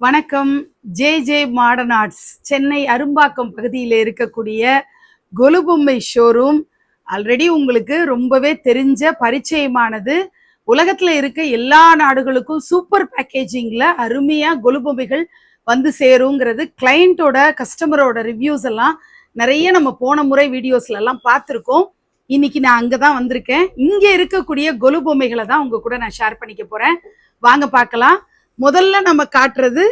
வணக்கம். J modern arts Chennai Arumbakkam பகுதியில் இருக்கக்கூடிய கொலு பொம்மை ஷோரூம் ஆல்ரெடி உங்களுக்கு ரொம்பவே தெரிஞ்ச பரிச்சயமானது. உலகத்துல இருக்க எல்லா நாடுகளுக்கும் சூப்பர் பேக்கேஜிங்ல அருமையா கொலு பொம்மைகள் வந்து சேருங்கிறது கிளையண்டோட கஸ்டமரோட ரிவ்யூஸ் எல்லாம் நிறைய நம்ம போன முறை வீடியோஸ்ல எல்லாம் பார்த்துருக்கோம். இன்னைக்கு நான் அங்கதான் வந்திருக்கேன். இங்க இருக்கக்கூடிய கொலு பொம்மைகளை தான் உங்க கூட நான் ஷேர் பண்ணிக்க போறேன். வாங்க பார்க்கலாம். முதல்ல நம்ம காட்டுறது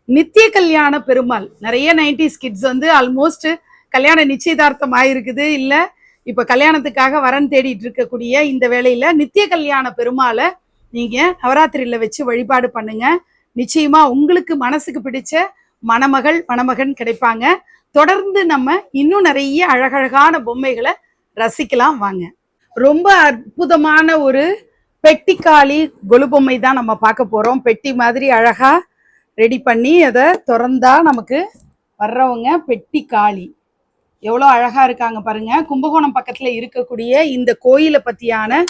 நித்திய கல்யாண பெருமாள். நிறைய 90s கிட்ஸ் வந்து ஆல்மோஸ்ட் கல்யாண நிச்சயதார்த்தம் ஆயிருக்குது, இல்ல இப்ப கல்யாணத்துக்காக வரன் தேடிட்டு இருக்கக்கூடிய இந்த வேளையில நித்திய கல்யாண பெருமாளை நீங்க நவராத்திரியில வச்சு வழிபாடு பண்ணுங்க. நிச்சயமா உங்களுக்கு மனசுக்கு பிடிச்ச மணமகள் மணமகன் கிடைப்பாங்க. தொடர்ந்து நம்ம இன்னும் நிறைய அழகழகான பொம்மைகளை ரசிக்கலாம் வாங்க. ரொம்ப அற்புதமான ஒரு பெட்டிக்காளி கொலு பொம்மை தான் நம்ம பார்க்க போறோம். பெட்டி மாதிரி அழகா ரெடி பண்ணி அதை திறந்தா நமக்கு வர்றவங்க பெட்டி காளி எவ்வளோ அழகா இருக்காங்க பாருங்க. கும்பகோணம் பக்கத்துல இருக்கக்கூடிய இந்த கோயிலை பத்தியான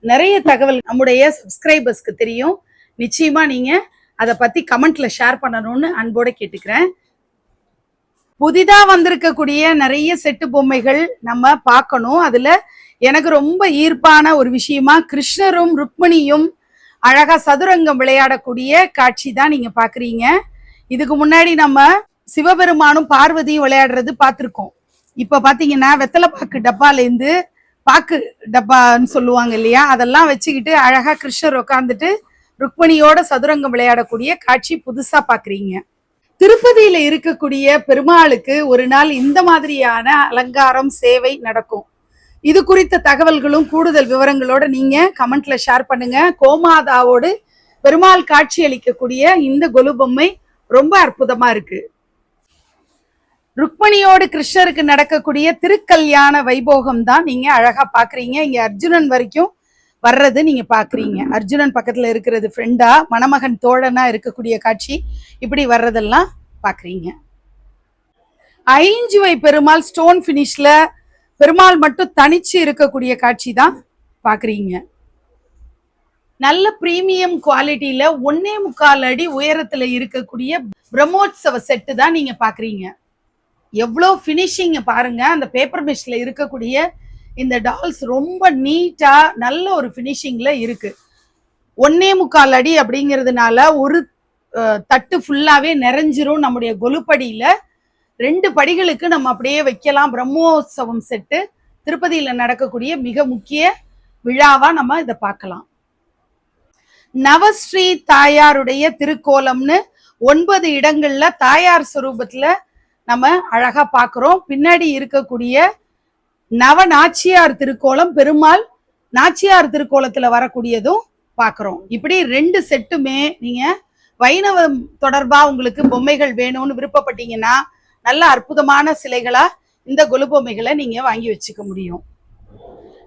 நிறைய தகவல் நம்முடைய சப்ஸ்கிரைபர்ஸ்க்கு தெரியும். நிச்சயமா நீங்க அதை பத்தி கமெண்ட்ல ஷேர் பண்ணணும்னு அன்போட கேட்டுக்கிறேன். புதிதா வந்திருக்கக்கூடிய நிறைய செட்டு பொம்மைகள் நம்ம பார்க்கணும். அதுல எனக்கு ரொம்ப ஈர்ப்பான ஒரு விஷயமா கிருஷ்ணரும் ருக்மணியும் அழகா சதுரங்கம் விளையாடக்கூடிய காட்சி தான் நீங்க பாக்குறீங்க. இதுக்கு முன்னாடி நம்ம சிவபெருமானும் பார்வதியும் விளையாடுறது பார்த்திருக்கோம். இப்ப பாத்தீங்கன்னா வெத்தலை பாக்கு டப்பால இருந்து பாக்கு டப்பான்னு சொல்லுவாங்க இல்லையா, அதெல்லாம் வச்சுக்கிட்டு அழகா கிருஷ்ணர் உட்காந்துட்டு ருக்மணியோட சதுரங்கம் விளையாடக்கூடிய காட்சி புதுசா பாக்குறீங்க. திருப்பதியில இருக்கக்கூடிய பெருமாளுக்கு ஒரு நாள் இந்த மாதிரியான அலங்காரம் சேவை நடக்கும். இது குறித்த தகவல்களும் கூடுதல் விவரங்களோட நீங்க கமெண்ட்ல ஷேர் பண்ணுங்க. கோமாதாவோடு பெருமாள் காட்சி அளிக்கக்கூடிய இந்த கொலு பொம்மை ரொம்ப அற்புதமா இருக்கு. ருக்மணியோடு கிருஷ்ணருக்கு நடக்கக்கூடிய திருக்கல்யாண வைபோகம் தான் நீங்க அழகா பாக்குறீங்க. இங்க அர்ஜுனன் வரைக்கும் வர்றது நீங்க பாக்குறீங்க. அர்ஜுனன் பக்கத்துல இருக்கிறது ஃப்ரெண்டா, மணமகன் தோழனா இருக்கக்கூடிய காட்சி இப்படி வர்றதெல்லாம் பாக்குறீங்க. ஐஞ்சுவை பெருமாள் ஸ்டோன் பினிஷ்ல பெருமாள் மட்டும் தனிச்சு இருக்கக்கூடிய காட்சி தான் பாக்குறீங்க. நல்ல பிரீமியம் குவாலிட்டியில 1.25 அடி உயரத்துல இருக்கக்கூடிய பிரம்மோற்சவ செட்டு தான் நீங்க பாக்குறீங்க. எவ்வளோ பினிஷிங் பாருங்க. அந்த பேப்பர் மெஷ்ல இருக்கக்கூடிய இந்த டால்ஸ் ரொம்ப நீட்டா நல்ல ஒரு பினிஷிங்ல இருக்கு. 1.25 அடி அப்படிங்கிறதுனால ஒரு தட்டு ஃபுல்லாவே நிறைஞ்சிரும். நம்முடைய கொலுப்படியில 2 படிகளுக்கு நம்ம அப்படியே வைக்கலாம். பிரம்மோற்சவம் செட்டு திருப்பதியில நடக்கக்கூடிய மிக முக்கிய விழாவா நம்ம இதை பார்க்கலாம். நவஸ்ரீ தாயாருடைய திருக்கோலம்னு 9 இடங்கள்ல தாயார் சுரூபத்துல நம்ம அழகா பார்க்கிறோம். பின்னாடி இருக்கக்கூடிய நவ நாச்சியார் திருக்கோலம் பெருமாள் நாச்சியார் திருக்கோலத்துல வரக்கூடியதும் பார்க்கிறோம். இப்படி 2 செட்டுமே நீங்க வைணவம் தொடர்பா உங்களுக்கு பொம்மைகள் வேணும்னு விருப்பப்பட்டீங்கன்னா நல்ல அற்புதமான சிலைகளா இந்த கொலு பொம்மைகளை நீங்க வாங்கி வச்சுக்க முடியும்.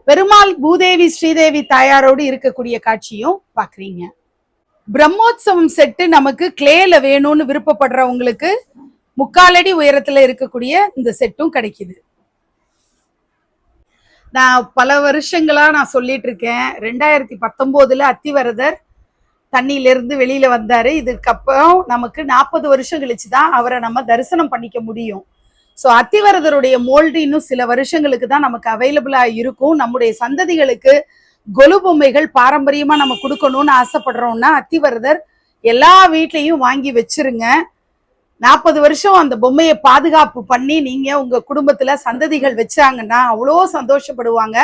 பெருமாள் பூதேவி ஸ்ரீதேவி தாயாரோடு இருக்கக்கூடிய காட்சியும் பாக்குறீங்க. பிரம்மோற்சவம் செட்டு நமக்கு கிளேல வேணும்னு விருப்பப்படுறவங்களுக்கு 3/4 அடி உயரத்துல இருக்கக்கூடிய இந்த செட்டும் கிடைக்குது. நான் பல வருஷங்களா நான் சொல்லிட்டு இருக்கேன். 2019 அத்திவரதர் தண்ணியில இருந்து வெளியில வந்தாரு. இதுக்கப்புறம் நமக்கு 40 வருஷம் கழிச்சுதான் அவரை நம்ம தரிசனம் பண்ணிக்க முடியும். ஸோ அத்திவரதருடைய மோல்டு இன்னும் சில வருஷங்களுக்கு தான் நமக்கு அவைலபிளா இருக்கும். நம்முடைய சந்ததிகளுக்கு கொலு பொம்மைகள் பாரம்பரியமா நம்ம கொடுக்கணும்னு ஆசைப்படுறோம்னா அத்திவரதர் எல்லா வீட்லயும் வாங்கி வச்சிருங்க. 40 வருஷம் அந்த பொம்மையை பாதுகாப்பு பண்ணி நீங்க உங்க குடும்பத்துல சந்ததிகள் வச்சாங்கன்னா அவ்வளோ சந்தோஷப்படுவாங்க.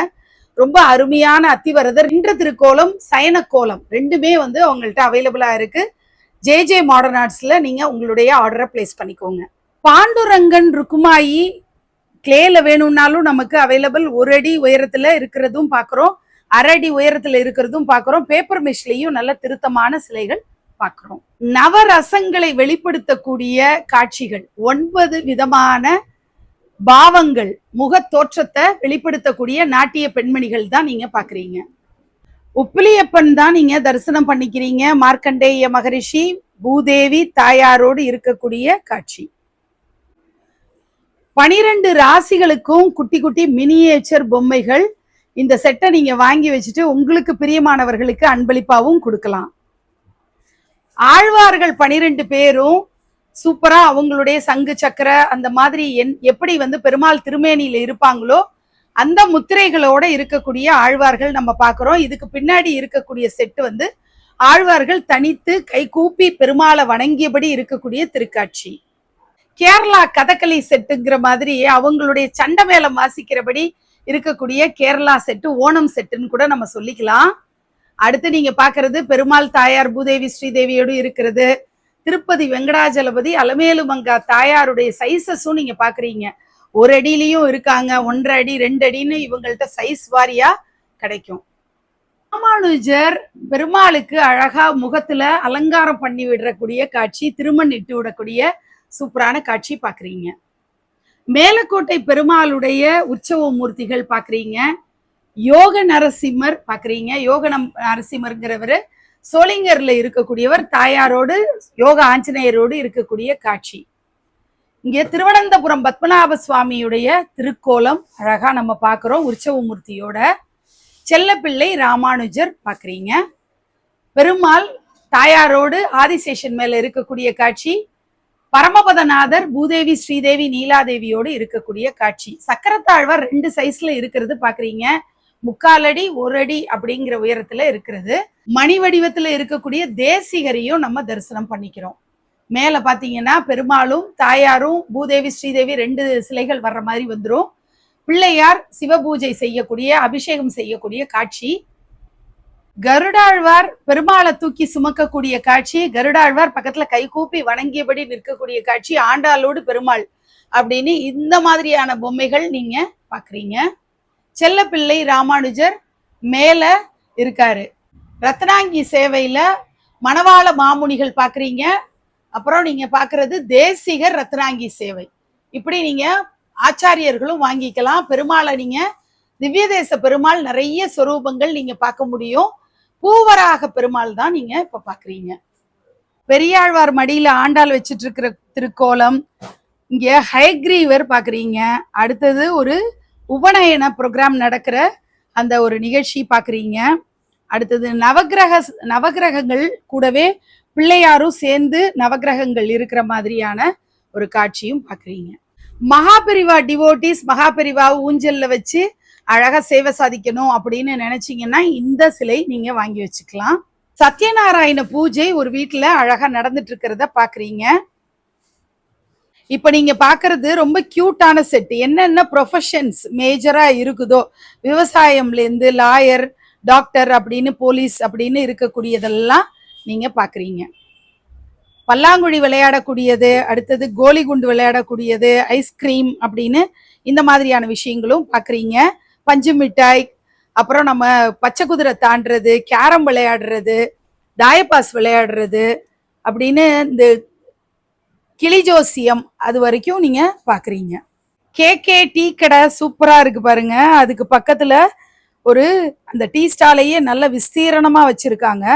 ரொம்ப அருமையான அத்திவரதர் இன்ற திருக்கோலம் சயன கோலம் 2மே வந்து அவங்கள்ட்ட அவைலபிளா இருக்கு. ஜே மாடர்ன் ஆர்ட்ஸ்ல நீங்க உங்களுடைய ஆர்டரை பிளேஸ் பண்ணிக்கோங்க. பாண்டுரங்கன் ருக்குமாயி கிளேல வேணும்னாலும் நமக்கு அவைலபிள். 1 அடி உயரத்துல இருக்கிறதும் பாக்குறோம், 1/2 அடி உயரத்துல இருக்கிறதும் பாக்குறோம். பேப்பர் மெஷ்லயும் நல்ல திருத்தமான சிலைகள் பாக்குறோம். நவரசங்களை வெளிப்படுத்தக்கூடிய காட்சிகள் 9 விதமான பாவங்கள் முக தோற்றத்தை வெளிப்படுத்தக்கூடிய நாட்டிய பெண்மணிகள் தான் நீங்க பாக்குறீங்க. உப்பிலியப்பன் தான் நீங்க தரிசனம் பண்ணிக்கிறீங்க. மார்க்கண்டேய மகரிஷி பூதேவி தாயாரோடு இருக்கக்கூடிய காட்சி. 12 ராசிகளுக்கும் குட்டி குட்டி மினியேச்சர் பொம்மைகள். இந்த செட்டை நீங்க வாங்கி வச்சுட்டு உங்களுக்கு பிரியமானவர்களுக்கு அன்பளிப்பாவும் கொடுக்கலாம். ஆழ்வார்கள் 12 பேரும் சூப்பரா அவங்களுடைய சங்கு சக்கர அந்த மாதிரி எப்படி பெருமாள் திருமேனியில இருப்பாங்களோ அந்த முத்திரைகளோட இருக்கக்கூடிய ஆழ்வார்கள் நம்ம பாக்குறோம். இதுக்கு பின்னாடி இருக்கக்கூடிய செட்டு ஆழ்வார்கள் தனித்து கை கூப்பி பெருமாளை வணங்கியபடி இருக்கக்கூடிய திருக்காட்சி. கேரளா கதகளி செட்டுங்கிற மாதிரி அவங்களுடைய சண்டை மேளம் வாசிக்கிறபடி இருக்கக்கூடிய கேரளா செட்டு ஓணம் செட்டுன்னு கூட நம்ம சொல்லிக்கலாம். அடுத்து நீங்க பாக்குறது பெருமாள் தாயார் பூதேவி ஸ்ரீதேவியோடு இருக்கிறது. திருப்பதி வெங்கடாஜலபதி அலமேலுமங்கா தாயாருடைய சைசஸும் நீங்க பாக்குறீங்க. ஒரு அடியிலையும் இருக்காங்க, 1.5 அடி 2 அடின்னு இவங்கள்ட்ட சைஸ் வாரியா கிடைக்கும். ராமானுஜர் பெருமாளுக்கு அழகா முகத்துல அலங்காரம் பண்ணி விடக்கூடிய காட்சி, திருமண் இட்டு விடக்கூடிய சூப்பரான காட்சி பாக்குறீங்க. மேலக்கோட்டை பெருமாளுடைய உற்சவ மூர்த்திகள் பாக்குறீங்க. யோக நரசிம்மர் பாக்குறீங்க. யோக நரசிம்மர்ங்கிறவர் சோளிங்கர்ல இருக்கக்கூடியவர், தாயாரோடு யோக ஆஞ்சநேயரோடு இருக்கக்கூடிய காட்சி. இங்கே திருவனந்தபுரம் பத்மநாப சுவாமியுடைய திருக்கோலம் அழகா நம்ம பாக்குறோம் உற்சவ மூர்த்தியோட. செல்லப்பிள்ளை ராமானுஜர் பாக்குறீங்க. பெருமாள் தாயாரோடு ஆதிசேஷன் மேல இருக்கக்கூடிய காட்சி. பரமபதநாதர் பூதேவி ஸ்ரீதேவி நீலாதேவியோடு இருக்கக்கூடிய காட்சி. சக்கரத்தாழ்வார் 2 சைஸ்ல இருக்கிறது பாக்குறீங்க. 3/4 அடி 1 அடி அப்படிங்கிற உயரத்துல இருக்கிறது. மணி வடிவத்துல இருக்கக்கூடிய தேசிகரையும் நம்ம தரிசனம் பண்ணிக்கிறோம். மேல பாத்தீங்கன்னா பெருமாளும் தாயாரும் பூதேவி ஸ்ரீதேவி 2 சிலைகள் வர்ற மாதிரி வந்துடும். பிள்ளையார் சிவபூஜை செய்யக்கூடிய அபிஷேகம் செய்யக்கூடிய காட்சி. கருடாழ்வார் பெருமாளை தூக்கி சுமக்கக்கூடிய காட்சி. கருடாழ்வார் பக்கத்துல கை கூப்பி வணங்கியபடி நிற்கக்கூடிய காட்சி. ஆண்டாளோடு பெருமாள் அப்படின்னு இந்த மாதிரியான பொம்மைகள் நீங்க பாக்குறீங்க. செல்லப்பிள்ளை ராமானுஜர் மேல இருக்காரு. ரத்னாங்கி சேவையில மணவாள மாமுனிகள் பாக்குறீங்க. அப்புறம் நீங்க பாக்குறது தேசிகர் ரத்னாங்கி சேவை. இப்படி நீங்க ஆச்சாரியர்களும் வாங்கிக்கலாம். பெருமாளை நீங்க திவ்ய தேச பெருமாள் நிறைய சொரூபங்கள் நீங்க பார்க்க முடியும். பூவராக பெருமாள் தான் நீங்க இப்ப பாக்குறீங்க. பெரியாழ்வார் மடியில ஆண்டாள் வச்சிட்டு இருக்கிற திருக்கோலம். இங்க ஹயக்ரீவர் பாக்குறீங்க. அடுத்தது ஒரு உபநயன ப்ரோக்ராம் நடக்கிற அந்த ஒரு நிகழ்ச்சி பாக்குறீங்க. அடுத்தது நவகிரகங்கள் கூடவே பிள்ளையாரும் சேர்ந்து நவகிரகங்கள் இருக்கிற மாதிரியான ஒரு காட்சியும் பாக்குறீங்க. மகாபெரிவா டிவோட்டிஸ் மகாபெரிவா ஊஞ்சல்ல வச்சு அழகா சேவை சாதிக்கணும் அப்படின்னு நினைச்சீங்கன்னா இந்த சிலை நீங்க வாங்கி வச்சுக்கலாம். சத்யநாராயண பூஜை ஒரு வீட்டுல அழகா நடந்துட்டு இருக்கிறத பாக்குறீங்க. இப்ப நீங்க பாக்குறது ரொம்ப கியூட்டான செட். என்னென்ன ப்ரொஃபஷன்ஸ் மேஜரா இருக்குதோ, விவசாயம்ல இருந்து லாயர், டாக்டர் அப்படின்னு போலீஸ் அப்படின்னு இருக்கக்கூடியதெல்லாம் நீங்க பாக்குறீங்க. பல்லாங்குழி விளையாடக்கூடியது, அடுத்தது கோலி குண்டு விளையாடக்கூடியது, ஐஸ்கிரீம் அப்படின்னு இந்த மாதிரியான விஷயங்களும் பாக்குறீங்க. பஞ்சு மிட்டாய், அப்புறம் நம்ம பச்சை குதிரை தாண்டுறது, கேரம் விளையாடுறது, தாயப்பாஸ் விளையாடுறது அப்படின்னு இந்த கிளிஜோசியம் அது வரைக்கும் நீங்க பாக்குறீங்க. கேகே டீ கடை சூப்பரா இருக்கு பாருங்க. அதுக்கு பக்கத்துல ஒரு அந்த டீ ஸ்டாலையே நல்ல விஸ்தீரணமா வச்சிருக்காங்க.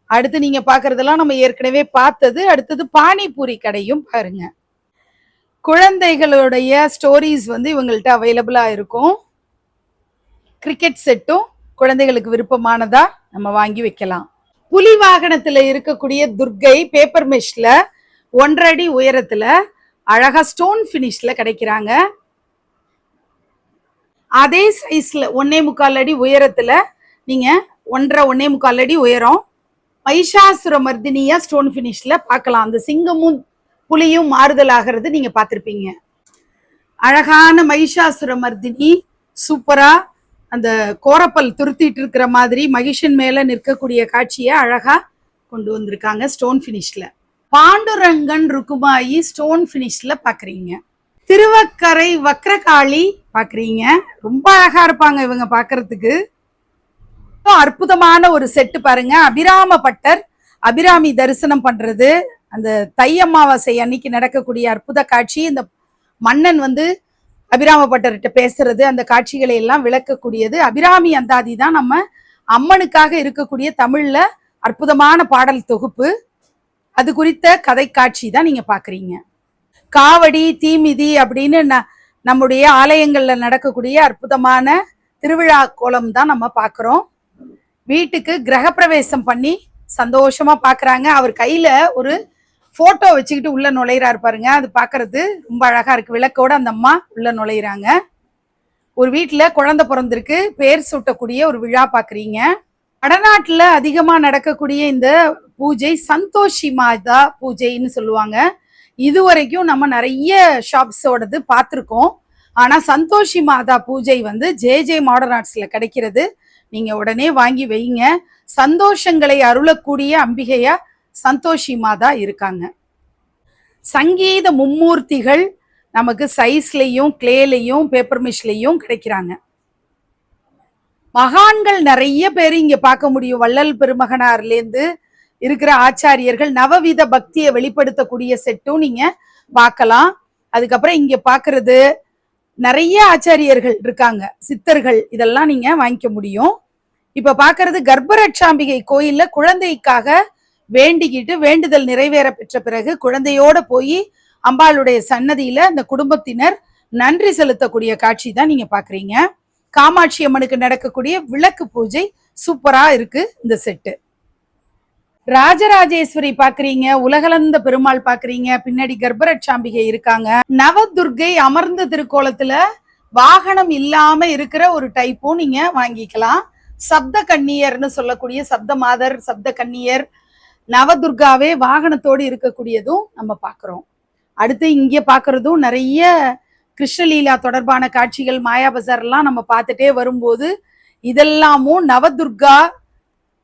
அடுத்து நீங்க பாக்குறதெல்லாம் நம்ம ஏற்கனவே பார்த்தது. அடுத்தது பானிபூரி கடையும் பாருங்க. குழந்தைகளுடைய ஸ்டோரிஸ் இவங்கள்ட்ட அவைலபிளா இருக்கும். கிரிக்கெட் செட்டும் குழந்தைகளுக்கு விருப்பமானதா நம்ம வாங்கி வைக்கலாம். புலி வாகனத்துல இருக்கக்கூடிய துர்கை பேப்பர் மெஷ்ல 1.5 அடி உயரத்துல அழகா ஸ்டோன் பினிஷ்ல கிடைக்கிறாங்க. அதே சைஸ்ல 1.25 அடி உயரத்துல நீங்க 1.25 அடி உயரம் மகிஷாசுர மர்தினியா ஸ்டோன் பினிஷ்ல பார்க்கலாம். அந்த சிங்கமும் புலியும் மாறுதல் ஆகிறது நீங்க பார்த்திருப்பீங்க. அழகான மகிஷாசுர மர்தினி சூப்பரா அந்த கோரப்பல் துருத்திட்டு இருக்கிற மாதிரி மகிஷன் மேல நிற்கக்கூடிய காட்சியை அழகா கொண்டு வந்திருக்காங்க ஸ்டோன் பினிஷ்ல. பாண்டுரங்கன் ருக்குமாயி ஸ்டோன் பினிஷ்ல பாக்குறீங்க. திருவக்கரை வக்ரகாளி பாக்குறீங்க. ரொம்ப அழகா இருப்பாங்க இவங்க பாக்குறதுக்கு. அற்புதமான ஒரு செட்டு பாருங்க. அபிராம பட்டர் அபிராமி தரிசனம் பண்றது, அந்த தை அமாவாசை அன்னைக்கு நடக்கக்கூடிய அற்புத காட்சி. இந்த மன்னன் அபிராம பட்டர்கிட்ட பேசுறது, அந்த காட்சிகளை எல்லாம் விளக்கக்கூடியது. அபிராமி அந்தாதி தான் நம்ம அம்மனுக்காக இருக்கக்கூடிய தமிழ்ல அற்புதமான பாடல் தொகுப்பு. அது குறித்த கதை காட்சி தான் நீங்க பாக்குறீங்க. காவடி தீமிதி அப்படின்னு நம்முடைய ஆலயங்கள்ல நடக்கக்கூடிய அற்புதமான திருவிழா கோலம் தான் நம்ம பாக்குறோம். வீட்டுக்கு கிரகப்பிரவேசம் பண்ணி சந்தோஷமா பாக்குறாங்க. அவர் கையில ஒரு போட்டோ வச்சுக்கிட்டு உள்ள நுழையிறாரு பாருங்க. அது பாக்குறது ரொம்ப அழகா இருக்கு. விளக்கோட அந்த அம்மா உள்ள நுழையிறாங்க. ஒரு வீட்டுல குழந்தை பிறந்திருக்கு, பேர் சூட்டக்கூடிய ஒரு விழா பாக்குறீங்க. வடநாட்டுல அதிகமா நடக்கக்கூடிய இந்த பூஜை சந்தோஷி மாதா பூஜைன்னு சொல்லுவாங்க. இதுவரைக்கும் நம்ம நிறைய ஷாப்ஸோடது பார்த்துருக்கோம். ஆனா சந்தோஷி மாதா பூஜை வந்து ஜே மாடர்ன் ஆர்ட்ஸ்ல கிடைக்கிறது. நீங்க உடனே வாங்கி வைங்க. சந்தோஷங்களை அருளக்கூடிய அம்பிகையா சந்தோஷி மாதா இருக்காங்க. சங்கீத மும்மூர்த்திகள் நமக்கு சைஸ்லயும் கிளேலையும் பேப்பர் மிஷ்லையும் கிடைக்கிறாங்க. மகான்கள் நிறைய பேர் இங்க பார்க்க முடியும். வள்ளல் பெருமகனார்லேருந்து இருக்கிற ஆச்சாரியர்கள் நவவித பக்தியை வெளிப்படுத்தக்கூடிய செட்டும் நீங்க பார்க்கலாம். அதுக்கப்புறம் இங்க பாக்குறது நிறைய ஆச்சாரியர்கள் இருக்காங்க, சித்தர்கள், இதெல்லாம் நீங்க வாங்கிக்க முடியும். இப்ப பாக்குறது கர்ப்பரட்சாம்பிகை கோயில்ல குழந்தைக்காக வேண்டிக்கிட்டு வேண்டுதல் நிறைவேற பெற்ற பிறகு குழந்தையோட போய் அம்பாளுடைய சன்னதியில அந்த குடும்பத்தினர் நன்றி செலுத்தக்கூடிய காட்சி தான் நீங்க பாக்குறீங்க. காமாட்சி அம்மனுக்கு நடக்கக்கூடிய விளக்கு பூஜை சூப்பரா இருக்கு இந்த செட்டு. ராஜராஜேஸ்வரி பாக்குறீங்க, உலகளந்த பெருமாள் பாக்குறீங்க, பின்னாடி கர்ப்பரட்சாம்பிகை இருக்காங்க. நவதுர்கை அமர்ந்த திருக்கோலத்துல வாகனம் இல்லாம இருக்கிற ஒரு டைப்பும் நீங்க வாங்கிக்கலாம். சப்த கன்னியர்னு சொல்லக்கூடிய சப்த மாதர், சப்த கன்னியர், நவதுர்காவே வாகனத்தோடு இருக்கக்கூடியதும் நம்ம பாக்குறோம். அடுத்து இங்க பாக்குறதும் நிறைய கிருஷ்ணலீலா தொடர்பான காட்சிகள், மாயா பஜார் எல்லாம் நம்ம பார்த்துட்டே வரும்போது இதெல்லாமும் நவதுர்கா.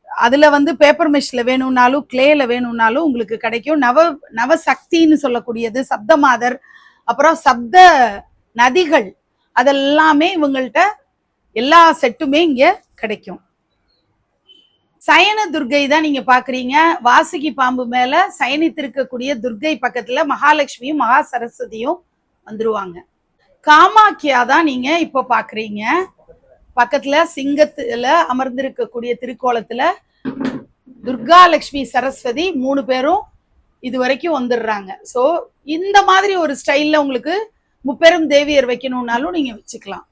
அதுல வந்து பேப்பர் மெஷ்ல வேணும்னாலும் கிளேல வேணும்னாலும் உங்களுக்கு கிடைக்கும். நவசக்தின்னு சொல்லக்கூடியது, சப்த மாதர், அப்புறம் சப்த நதிகள், அதெல்லாமே இவங்கள்ட்ட எல்லா செட்டுமே இங்க கிடைக்கும். சயன துர்கை தான் நீங்க பாக்குறீங்க. வாசுகி பாம்பு மேல சயனித்திருக்கக்கூடிய துர்கை பக்கத்துல மகாலட்சுமியும் மகா சரஸ்வதியும் வந்துருவாங்க. காமாக்கியா தான் நீங்க இப்ப பாக்குறீங்க. பக்கத்துல சிங்கத்துல அமர்ந்திருக்கக்கூடிய திருக்கோலத்துல துர்கா லட்சுமி சரஸ்வதி 3 பேரும் இது வரைக்கும் வந்துடுறாங்க. சோ இந்த மாதிரி ஒரு ஸ்டைல்ல உங்களுக்கு முப்பெரும் தேவியர் வைக்கணும்னாலும் நீங்க வச்சுக்கலாம்.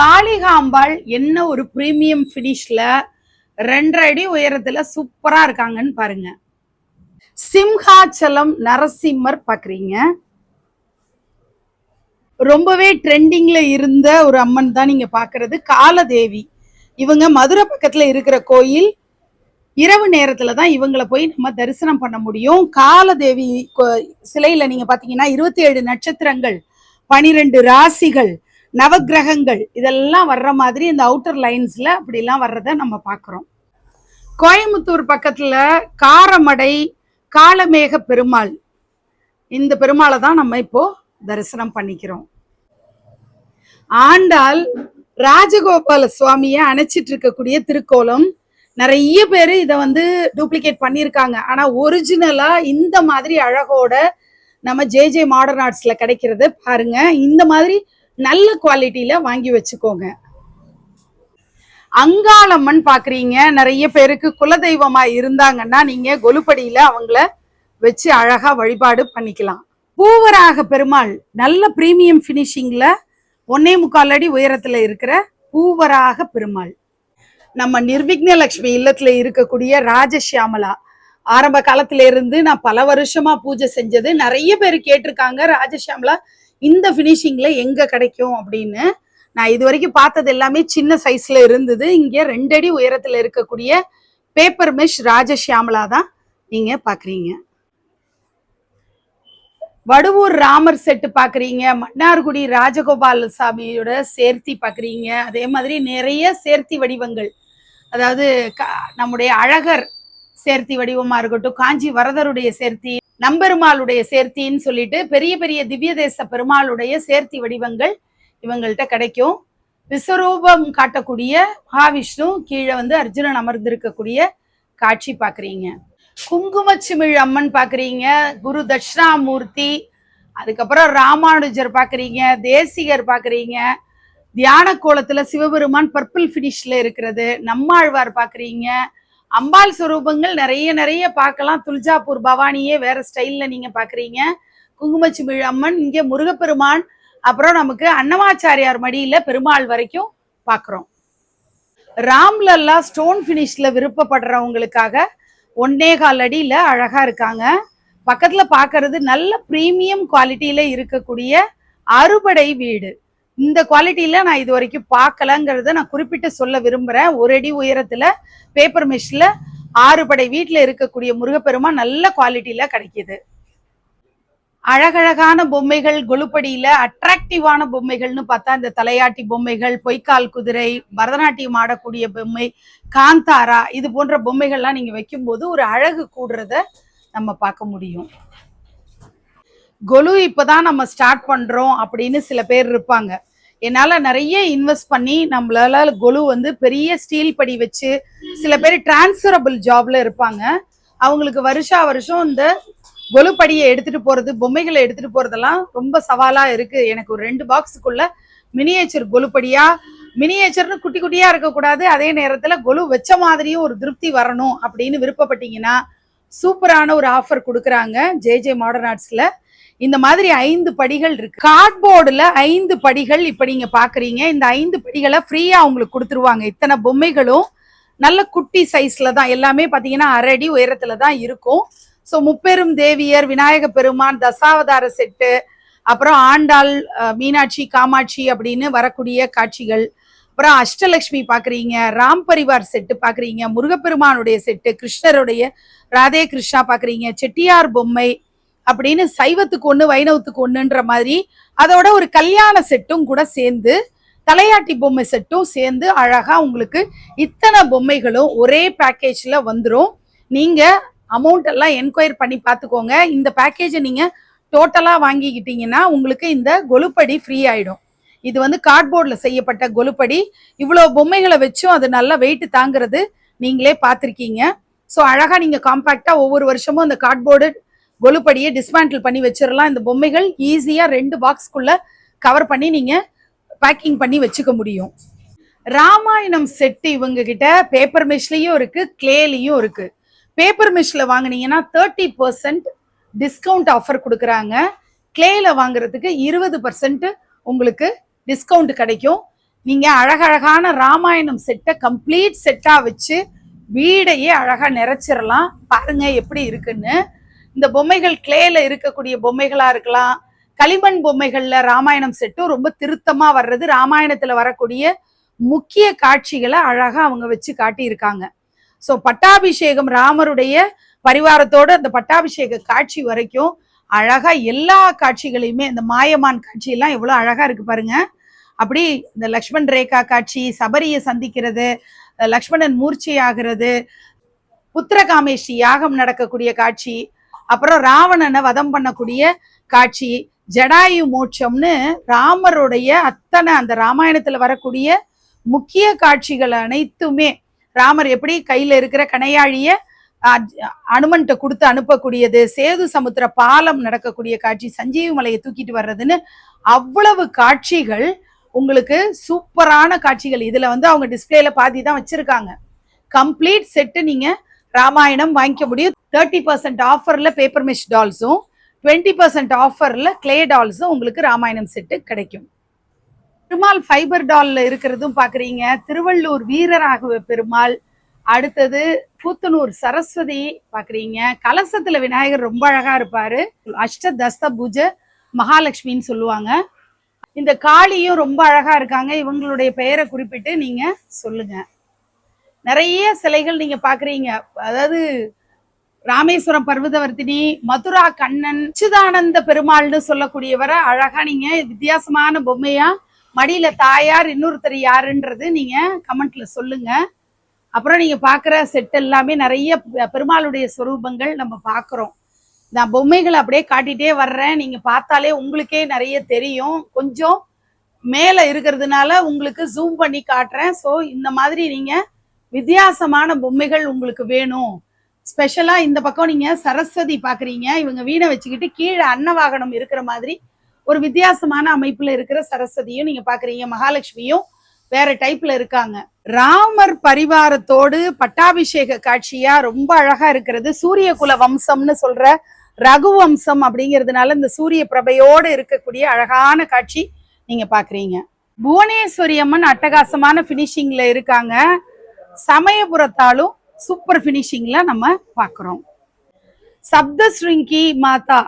காளிகாம்பாள் என்ன ஒரு பிரீமியம் பினிஷ்ல 2.5 அடி உயரத்துல சூப்பரா இருக்காங்கன்னு பாருங்க. சிம்ஹாச்சலம் நரசிம்மர் பாக்குறீங்க. ரொம்பவே ட்ரெண்டிங்ல இருந்த ஒரு அம்மன் தான் நீங்க பாக்குறது. காலதேவி இவங்க மதுரை பக்கத்துல இருக்கிற கோயில். இரவு நேரத்துல தான் இவங்களை போய் நம்ம தரிசனம் பண்ண முடியும். காலதேவி சிலையில நீங்க பாத்தீங்கன்னா 27 நட்சத்திரங்கள், 12 ராசிகள், நவகிரகங்கள் இதெல்லாம் வர்ற மாதிரி இந்த அவுட்டர் லைன்ஸ்ல அப்படிலாம் வர்றத நம்ம பாக்குறோம். கோயம்புத்தூர் பக்கத்துல காரமடை காலமேக பெருமாள், இந்த பெருமாளை தான் நம்ம இப்போ தரிசனம் பண்ணிக்கிறோம். ஆண்டாள் ராஜகோபால சுவாமிய அணைச்சிட்டு இருக்கக்கூடிய திருக்கோலம். நிறைய பேரு இதை வந்து டூப்ளிகேட் பண்ணியிருக்காங்க. ஆனா ஒரிஜினலா இந்த மாதிரி அழகோட நம்ம ஜே மாடர்ன் ஆர்ட்ஸ்ல கிடைக்கிறது பாருங்க. இந்த மாதிரி நல்ல குவாலிட்டியில வாங்கி வச்சுக்கோங்க. அங்காளம்மன் பாக்குறீங்க. நிறைய பேருக்கு குலதெய்வமா இருந்தாங்கன்னா நீங்க கொலுப்படியில அவங்கள வச்சு அழகா வழிபாடு பண்ணிக்கலாம். பூவராக பெருமாள் நல்ல பிரீமியம் பினிஷிங்ல 1.25 அடி உயரத்துல இருக்கிற பூவராக பெருமாள். நம்ம நிர்விக்ன லட்சுமி இல்லத்துல இருக்கக்கூடிய ராஜசியாமலா ஆரம்ப காலத்துல இருந்து நான் பல வருஷமா பூஜை செஞ்சது. நிறைய பேர் கேட்டிருக்காங்க ராஜசியாமலா இந்த பினிஷிங்ல எங்க கிடைக்கும் அப்படின்னு. நான் இது வரைக்கும் பார்த்தது எல்லாமே சின்ன சைஸ்ல இருந்தது. இங்க 2 அடி உயரத்துல இருக்கக்கூடிய பேப்பர் மெஷ் ராஜசியாமலா தான் நீங்க பாக்குறீங்க. வடுவூர் ராமர் செட்டு பாக்குறீங்க. மன்னார்குடி ராஜகோபால சாமியோட சேர்த்தி பாக்குறீங்க. அதே மாதிரி நிறைய சேர்த்தி வடிவங்கள், அதாவது நம்முடைய அழகர் சேர்த்தி வடிவமா இருக்கட்டும், காஞ்சி வரதருடைய சேர்த்தி, நம்பெருமாளுடைய சேர்த்தின்னு சொல்லிட்டு பெரிய பெரிய திவ்ய தேச பெருமாளுடைய சேர்த்தி வடிவங்கள் இவங்கள்ட்ட கிடைக்கும். விஸ்வரூபம் காட்டக்கூடிய மகாவிஷ்ணு கீழே வந்து அர்ஜுனன் அமர்ந்திருக்கக்கூடிய காட்சி பாக்குறீங்க. குங்குமச்சிமிழ் அம்மன் பாக்குறீங்க. குரு தட்சிணாமூர்த்தி, அதுக்கப்புறம் ராமானுஜர் பாக்குறீங்க, தேசிகர் பாக்குறீங்க. தியான கோலத்துல சிவபெருமான் பர்பிள் பினிஷ்ல இருக்கிறது, நம்மாழ்வார் பாக்குறீங்க. அம்பாள் ஸ்வரூபங்கள் நிறைய பார்க்கலாம். துல்ஜாப்பூர் பவானியே வேற ஸ்டைல்ல நீங்க பாக்குறீங்க. குங்குமச்சிமிழ் அம்மன், இங்க முருகப்பெருமான், அப்புறம் நமக்கு அன்னமாச்சாரியார் மடியில பெருமாள் வரைக்கும் பாக்குறோம். ராம்லல்லா ஸ்டோன் பினிஷ்ல விருப்பப்படுறவங்களுக்காக 1.25 அடியில அழகா இருக்காங்க. பக்கத்துல பாக்குறது நல்ல பிரீமியம் குவாலிட்டியில இருக்கக்கூடிய அறுபடை வீடு. இந்த குவாலிட்டியில நான் இது வரைக்கும் பார்க்கலங்கிறத நான் குறிப்பிட்டு சொல்ல விரும்புறேன். 1 அடி உயரத்துல பேப்பர் மெஷ்ல 6 படை வீட்டுல இருக்கக்கூடிய முருகப்பெருமான் நல்ல குவாலிட்டியில கிடைக்குது. அழகழகான பொம்மைகள் கொலுப்படியில அட்ராக்டிவான பொம்மைகள்னு பார்த்தா இந்த தலையாட்டி பொம்மைகள், பொய்க்கால் குதிரை, பரதநாட்டியம் ஆடக்கூடிய பொம்மை, காந்தாரா, இது போன்ற பொம்மைகள்லாம் நீங்க வைக்கும்போது ஒரு அழகு கூடுறத நம்ம பார்க்க முடியும். கொலு இப்பதான் நம்ம ஸ்டார்ட் பண்றோம் அப்படின்னு சில பேர் இருப்பாங்க. என்னால நிறைய இன்வெஸ்ட் பண்ணி நம்மளால கொலு வந்து பெரிய ஸ்டீல் படி வச்சு, சில பேர் டிரான்ஸ்ஃபரபிள் ஜாப்ல இருப்பாங்க. அவங்களுக்கு வருஷா வருஷம் இந்த கொலுப்படியை எடுத்துட்டு போறது, பொம்மைகளை எடுத்துட்டு போறதெல்லாம் ரொம்ப சவாலா இருக்கு. எனக்கு ஒரு 2 பாக்ஸுக்குள்ள மினியேச்சர் கொலுப்படியா, மினியேச்சர்னு குட்டி குட்டியா இருக்கக்கூடாது, அதே நேரத்துல கொலு வச்ச மாதிரியும் ஒரு திருப்தி வரணும் அப்படின்னு விருப்பப்பட்டீங்கன்னா சூப்பரான ஒரு ஆஃபர் கொடுக்குறாங்க ஜே மாடர்ன் ஆர்ட்ஸ்ல. இந்த மாதிரி 5 படிகள் இருக்கு. கார்ட்போர்டுல 5 படிகள் இப்ப நீங்க பாக்குறீங்க. இந்த 5 படிகளை ஃப்ரீயா உங்களுக்கு கொடுத்துருவாங்க. இத்தனை பொம்மைகளும் நல்ல குட்டி சைஸ்ல தான், எல்லாமே பாத்தீங்கன்னா 1/2 அடி உயரத்துல தான் இருக்கும். ஸோ முப்பெரும் தேவியர், விநாயக பெருமான், தசாவதார செட்டு, அப்புறம் ஆண்டாள், மீனாட்சி, காமாட்சி அப்படின்னு வரக்கூடிய காட்சிகள், அப்புறம் அஷ்டலட்சுமி பாக்குறீங்க, ராம் பரிவார் செட்டு பாக்குறீங்க, முருகப்பெருமானுடைய செட்டு, கிருஷ்ணருடைய ராதே கிருஷ்ணா பாக்குறீங்க, செட்டியார் பொம்மை அப்படின்னு சைவத்துக்கு ஒண்ணு வைணவத்துக்கு ஒண்ணுன்ற மாதிரி அதோட ஒரு கல்யாண செட்டும் கூட சேர்ந்து, தலையாட்டி பொம்மை செட்டும் சேர்ந்து அழகா உங்களுக்கு இத்தனை பொம்மைகளும் ஒரே பேக்கேஜ்ல வந்துடும். நீங்க அமௌண்ட் எல்லாம் என்கொயர் பண்ணி பார்த்துக்கோங்க. இந்த பேக்கேஜை நீங்க டோட்டலா வாங்கிக்கிட்டீங்கன்னா உங்களுக்கு இந்த கொலுப்படி ஃப்ரீ ஆயிடும். இது வந்து கார்ட்போர்ட்ல செய்யப்பட்ட கொலுப்படி. இவ்வளவு பொம்மைகளை வச்சும் அது நல்லா வெயிட் தாங்கிறது நீங்களே பார்த்துருக்கீங்க. ஸோ அழகா நீங்க காம்பாக்டா ஒவ்வொரு வருஷமும் அந்த கார்ட்போர்டு கொலுப்படியை டிஸ்மேண்டில் பண்ணி வச்சிடலாம். இந்த பொம்மைகள் ஈஸியா 2 பாக்ஸ்க்குள்ள கவர் பண்ணி நீங்க பேக்கிங் பண்ணி வச்சுக்க முடியும். ராமாயணம் செட்டு இவங்க கிட்ட பேப்பர் மெஷ்லயும் இருக்கு, கிளேலையும் இருக்கு. பேப்பர் மெஷ்ல வாங்கினீங்கன்னா 30% டிஸ்கவுண்ட் ஆஃபர் கொடுக்குறாங்க. கிளேல வாங்குறதுக்கு 20% உங்களுக்கு டிஸ்கவுண்ட் கிடைக்கும். நீங்க அழகழகான ராமாயணம் செட்டை கம்ப்ளீட் செட்டா வச்சு வீடையே அழகா நிறைச்சிடலாம். பாருங்க எப்படி இருக்குன்னு. இந்த பொம்மைகள் கிளேல இருக்கக்கூடிய பொம்மைகளா இருக்கலாம், களிமண் பொம்மைகள்ல ராமாயணம் செட்டும் ரொம்ப திருத்தமா வர்றது. ராமாயணத்துல வரக்கூடிய முக்கிய காட்சிகளை அழகா அவங்க வச்சு காட்டியிருக்காங்க. ஸோ பட்டாபிஷேகம், ராமருடைய பரிவாரத்தோட அந்த பட்டாபிஷேக காட்சி வரைக்கும் அழகா எல்லா காட்சிகளையுமே, இந்த மாயமான் காட்சி எல்லாம் எவ்வளவு அழகா இருக்கு பாருங்க. அப்படி இந்த லக்ஷ்மண் ரேகா காட்சி, சபரியை சந்திக்கிறது, லக்ஷ்மணன் மூர்ச்சை ஆகிறது, புத்திரகாமேஷி யாகம் நடக்கக்கூடிய காட்சி, அப்புறம் ராவணனை வதம் பண்ணக்கூடிய காட்சி, ஜடாயு மோட்சம்னு ராமருடைய அத்தனை அந்த ராமாயணத்துல வரக்கூடிய முக்கிய காட்சிகள் அனைத்துமே, ராமர் எப்படி கையில இருக்கிற கணையாழிய அனுமன்ட்ட கொடுத்து அனுப்பக்கூடியது, சேது சமுத்திர பாலம் நடக்கக்கூடிய காட்சி, சஞ்சீவி மலையை தூக்கிட்டு வர்றதுன்னு அவ்வளவு காட்சிகள் உங்களுக்கு சூப்பரான காட்சிகள். இதுல வந்து அவங்க டிஸ்பிளேல பாதி தான் வச்சிருக்காங்க. கம்ப்ளீட் செட்டு நீங்க ராமாயணம் வாங்கிக்க முடியும். 30% ஆஃபர்ல பேப்பர் மெஷ் டால்ஸும் 20% ஆஃபர்ல கிளே டால்ஸும் உங்களுக்கு ராமாயணம் செட்டு கிடைக்கும். பெருமாள் ஃபைபர் டால்ல இருக்கிறதும் பாக்குறீங்க. திருவள்ளூர் வீரராகவ பெருமாள், அடுத்தது கூத்தனூர் சரஸ்வதி பாக்குறீங்க. கலசத்துல விநாயகர் ரொம்ப அழகா இருப்பாரு. அஷ்டதஸ்த பூஜ மகாலட்சுமின்னு சொல்லுவாங்க. இந்த காளியும் ரொம்ப அழகா இருக்காங்க. இவங்களுடைய பெயரை குறிப்பிட்டு நீங்க சொல்லுங்க. நிறைய சிலைகள் நீங்க பாக்குறீங்க. அதாவது ராமேஸ்வரம் பர்வதவர்த்தினி, மதுரா கண்ணன், சிதானந்த பெருமாள்னு சொல்லக்கூடியவரை அழகா நீங்க வித்தியாசமான பொம்மையா, மடியில தாயார், இன்னொருத்தர் யாருன்றது நீங்க கமெண்ட்ல சொல்லுங்க. அப்புறம் நீங்க பாக்குற செட் எல்லாமே நிறைய பெருமாளுடைய ஸ்வரூபங்கள் நம்ம பாக்குறோம். நான் பொம்மைகளை அப்படியே காட்டிட்டே வர்றேன். நீங்க பார்த்தாலே உங்களுக்கே நிறைய தெரியும். கொஞ்சம் மேல இருக்கிறதுனால உங்களுக்கு ஜூம் பண்ணி காட்டுறேன். ஸோ இந்த மாதிரி நீங்க வித்தியாசமான பொம்மைகள் உங்களுக்கு வேணும். ஸ்பெஷலா இந்த பக்கம் நீங்க சரஸ்வதி பாக்குறீங்க. இவங்க வீணை வச்சுக்கிட்டு கீழே அன்னவாகனம் இருக்கிற மாதிரி ஒரு வித்தியாசமான அமைப்புல இருக்கிற சரஸ்வதியும் நீங்க பாக்குறீங்க. மகாலட்சுமியும் வேற டைப்ல இருக்காங்க. ராமர் பரிவாரத்தோடு பட்டாபிஷேக காட்சியா ரொம்ப அழகா இருக்கிறது. சூரிய குல வம்சம்னு சொல்ற ரகுவம்சம் அப்படிங்கிறதுனால இந்த சூரிய பிரபையோடு இருக்கக்கூடிய அழகான காட்சி நீங்க பாக்குறீங்க. புவனேஸ்வரி அம்மன் அட்டகாசமான பினிஷிங்ல இருக்காங்க. சமயபுரத்தாலும் சூப்பர் ஃபினிஷிங்ல நம்ம பார்க்குறோம். சப்தஸ்ருங்கி மாதா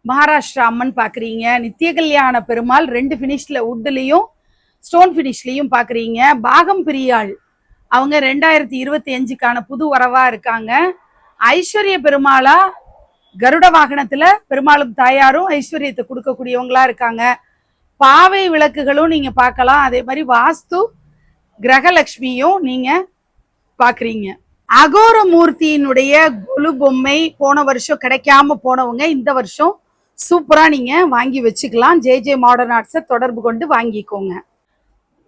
மகாராஷ்டிரா அம்மன் பார்க்குறீங்க. நித்திய கல்யாண பெருமாள் 2 ஃபினிஷ்ல வுட்லேயும் ஸ்டோன் ஃபினிஷ்லையும் பார்க்குறீங்க. பாகம் பிரியாள் அவங்க 2025க்கான புது வரவா இருக்காங்க. ஐஸ்வர்ய பெருமாளா கருட வாகனத்துல பெருமாளும் தாயாரும் ஐஸ்வர்யத்தை கொடுக்கக்கூடியவங்களா இருக்காங்க. பாவை விளக்குகளும் நீங்க பார்க்கலாம். அதே மாதிரி வாஸ்து கிரகலட்சுமியும் நீங்க பாக்குறீங்க. அகோரமூர்த்தியினுடைய கொலு பொம்மை போன வருஷம் கிடைக்காம போனவங்க இந்த வருஷம் சூப்பரா நீங்க வாங்கி வச்சுக்கலாம். ஜே மாடர்ன் ஆர்ட்ஸை தொடர்பு கொண்டு வாங்கிக்கோங்க.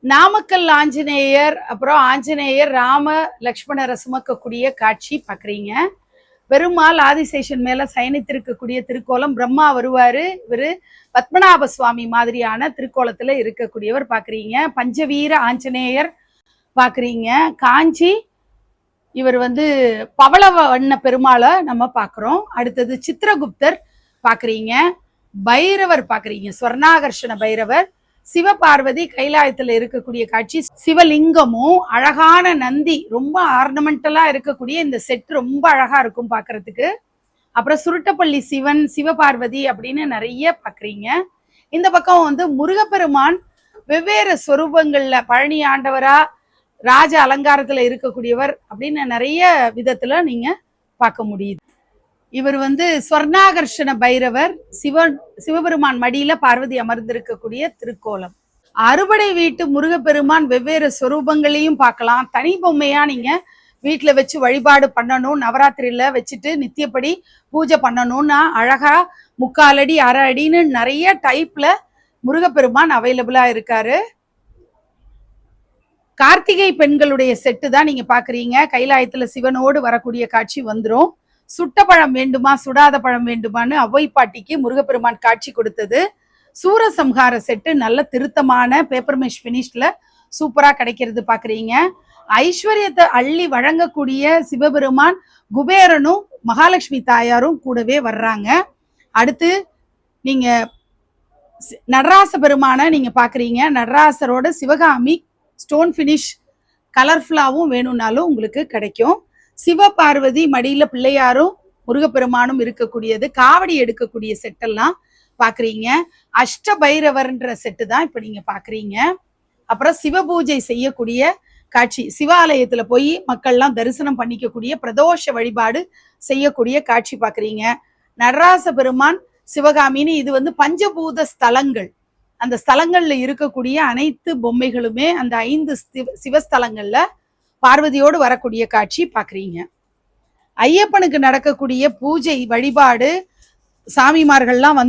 நாமக்கல் ஆஞ்சநேயர், அப்புறம் ஆஞ்சநேயர் ராம லக்ஷ்மணரை சுமக்கக்கூடிய காட்சி பாக்குறீங்க. பெருமாள் ஆதிசேஷன் மேல சயனித்திருக்கக்கூடிய திருக்கோலம். பிரம்மா வருவாரு, இவரு பத்மநாப சுவாமி மாதிரியான திருக்கோலத்துல இருக்கக்கூடியவர் பாக்குறீங்க. பஞ்சவீர ஆஞ்சநேயர் பாக்குறீங்க. காஞ்சி இவர் பவள வண்ண பெருமாளை நம்ம பாக்குறோம். அடுத்தது சித்திரகுப்தர் பாக்குறீங்க. பைரவர் பாக்குறீங்க, ஸ்வர்ணாகர்ஷண பைரவர். சிவபார்வதி கைலாயத்துல இருக்கக்கூடிய காட்சி. சிவலிங்கமும் அழகான நந்தி, ரொம்ப ஆர்னமெண்டலா இருக்கக்கூடிய இந்த செட் ரொம்ப அழகா இருக்கும் பாக்குறதுக்கு. அப்புறம் சுருட்டப்பள்ளி சிவன், சிவபார்வதி அப்படின்னு நிறைய பாக்குறீங்க. இந்த பக்கம் முருகப்பெருமான் வெவ்வேறு சொரூபங்கள்ல பழனி ஆண்டவரா, ராஜ அலங்காரத்துல இருக்கக்கூடியவர் அப்படின்னு நிறைய விதத்துல நீங்க பார்க்க முடியுது. இவர் ஸ்வர்ணாகர்ஷண பைரவர், சிவபெருமான் மடியில பார்வதி அமர்ந்திருக்கக்கூடிய திருக்கோலம். அறுபடை வீட்டு முருகப்பெருமான் வெவ்வேறு சொரூபங்களையும் பார்க்கலாம். தனி பொம்மையா நீங்க வீட்டுல வச்சு வழிபாடு பண்ணணும், நவராத்திரியில வச்சுட்டு நித்தியப்படி பூஜை பண்ணணும்னா அழகா 3/4 அடி 1/2 அடின்னு நிறைய டைப்ல முருகப்பெருமான் அவைலபிளா இருக்காரு. கார்த்திகை பெண்களுடைய செட்டு தான் நீங்க பாக்குறீங்க. கைலாயத்துல சிவனோடு வரக்கூடிய காட்சி வந்துரும். சுட்ட பழம் வேண்டுமா சுடாத பழம் வேண்டுமான்னு அவ்வை பாட்டிக்கு முருகப்பெருமான் காட்சி கொடுத்தது. சூரசம்ஹார செட்டு நல்ல திருத்தமான பேப்பர் மெஷ் பினிஷ்ல சூப்பரா கிடைக்கிறது பாக்குறீங்க. ஐஸ்வர்யத்தை அள்ளி வழங்கக்கூடிய சிவபெருமான், குபேரனும் மகாலட்சுமி தாயாரும் கூடவே வர்றாங்க. அடுத்து நீங்க நடராச பெருமான நீங்க பாக்குறீங்க. நடராசரோட சிவகாமி ஸ்டோன் பினிஷ் கலர்ஃபுல்லாவும் வேணும்னாலும் உங்களுக்கு கிடைக்கும். சிவபார்வதி மடியில பிள்ளையாரும் முருகப்பெருமானும் இருக்கக்கூடியது. காவடி எடுக்கக்கூடிய செட்டெல்லாம் பாக்குறீங்க. அஷ்ட பைரவர்ன்ற செட்டு தான் இப்ப நீங்க பாக்குறீங்க. அப்புறம் சிவபூஜை செய்யக்கூடிய காட்சி, சிவாலயத்துல போய் மக்கள்லாம் தரிசனம் பண்ணிக்கக்கூடிய பிரதோஷ வழிபாடு செய்யக்கூடிய காட்சி பாக்குறீங்க. நடராச பெருமான், சிவகாமின்னு இது பஞ்சபூத ஸ்தலங்கள். அந்த ஸ்தலங்கள்ல இருக்கக்கூடிய அனைத்து பொம்மைகளுமே அந்த 5 சிவஸ்தலங்கள்ல பார்வதியோடு வரக்கூடிய காட்சி பாக்குறீங்க. ஐயப்பனுக்கு நடக்கக்கூடிய பூஜை வழிபாடு, சாமிமார்கள்லாம்